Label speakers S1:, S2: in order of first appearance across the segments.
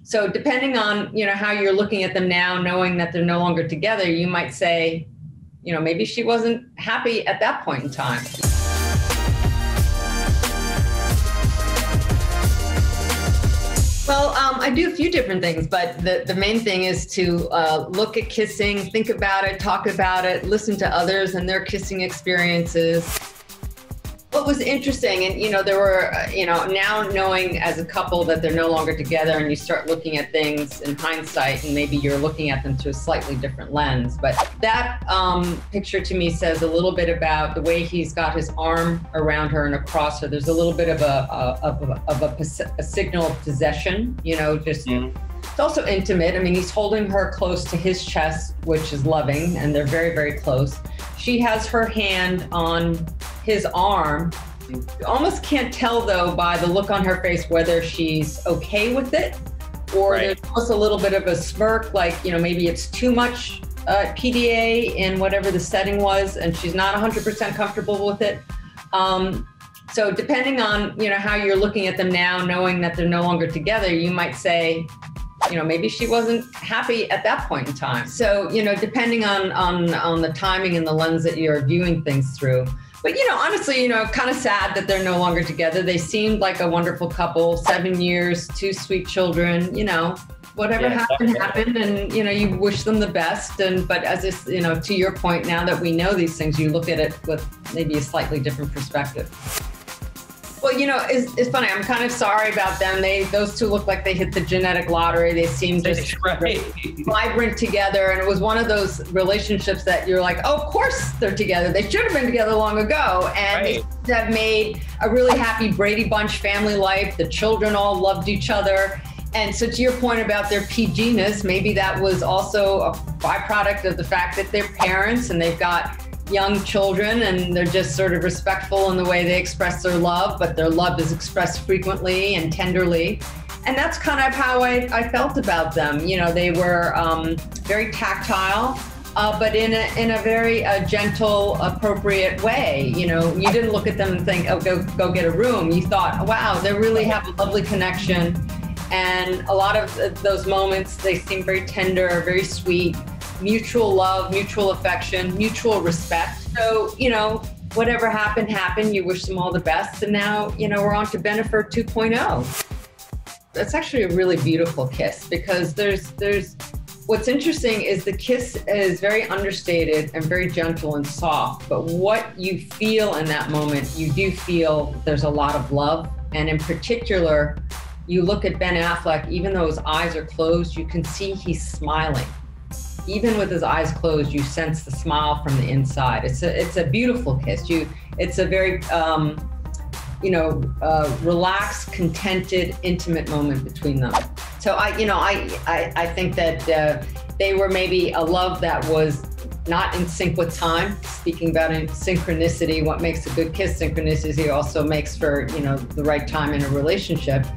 S1: So depending on, how you're looking at them now, knowing that they're no longer together, you might say, maybe she wasn't happy at that point in time. Well, I do a few different things, but the main thing is to look at kissing, think about it, talk about it, listen to others and their kissing experiences. What was interesting, and there were, now knowing as a couple that they're no longer together, and you start looking at things in hindsight, and maybe you're looking at them through a slightly different lens. But that picture to me says a little bit about the way he's got his arm around her and across her. There's a little bit of a signal of possession, just. It's also intimate. I mean, he's holding her close to his chest, which is loving, and they're very, very close. She has her hand on his arm. You almost can't tell, though, by the look on her face whether she's okay with it or There's almost a little bit of a smirk, like, maybe it's too much PDA in whatever the setting was, and she's not 100% comfortable with it. So depending on, how you're looking at them now, knowing that they're no longer together, you might say, maybe she wasn't happy at that point in time. So, depending on the timing and the lens that you're viewing things through. But, honestly, kind of sad that they're no longer together. They seemed like a wonderful couple, 7 years, 2 sweet children, whatever happened. And, you wish them the best. But as this, to your point, now that we know these things, you look at it with maybe a slightly different perspective. Well, it's funny. I'm kind of sorry about them. Those two look like they hit the genetic lottery. They seem just vibrant together. And it was one of those relationships that you're like, oh, of course they're together. They should have been together long ago. And they have made a really happy Brady Bunch family life. The children all loved each other. And so to your point about their PG-ness, maybe that was also a byproduct of the fact that they're parents and they've got young children and they're just sort of respectful in the way they express their love, but their love is expressed frequently and tenderly. And that's kind of how I felt about them. They were very tactile, but in a very gentle, appropriate way. You didn't look at them and think, oh, go get a room. You thought, wow, they really have a lovely connection. And a lot of those moments, they seem very tender, very sweet. Mutual love, mutual affection, mutual respect. So, whatever happened. You wish them all the best. And now, we're on to Bennifer 2.0. That's actually a really beautiful kiss because there's what's interesting is the kiss is very understated and very gentle and soft. But what you feel in that moment, you do feel there's a lot of love. And in particular, you look at Ben Affleck, even though his eyes are closed, you can see he's smiling. Even with his eyes closed, you sense the smile from the inside. It's a beautiful kiss. It's a very, relaxed, contented, intimate moment between them. So I think that they were maybe a love that was not in sync with time. Speaking about synchronicity, what makes a good kiss? Synchronicity also makes for, the right time in a relationship.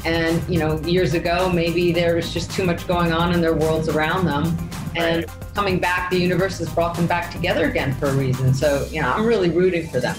S1: And, years ago, maybe there was just too much going on in their worlds around them. And coming back, the universe has brought them back together again for a reason. So, I'm really rooting for them.